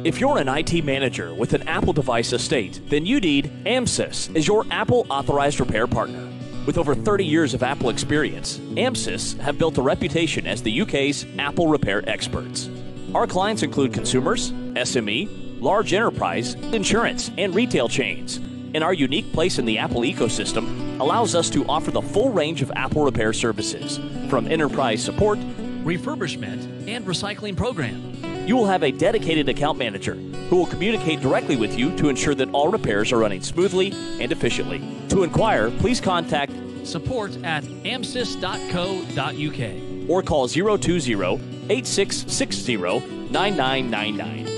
If you're an IT manager with an Apple device estate, then you need AMSYS as your Apple authorized repair partner. With over 30 years of Apple experience, AMSYS have built a reputation as the UK's Apple repair experts. Our clients include consumers, SME, large enterprise, insurance, and retail chains. And our unique place in the Apple ecosystem allows us to offer the full range of Apple repair services, from enterprise support, refurbishment, and recycling program. You will have a dedicated account manager who will communicate directly with you to ensure that all repairs are running smoothly and efficiently. To inquire, please contact support@amsys.co.uk or call 020-8660-9999.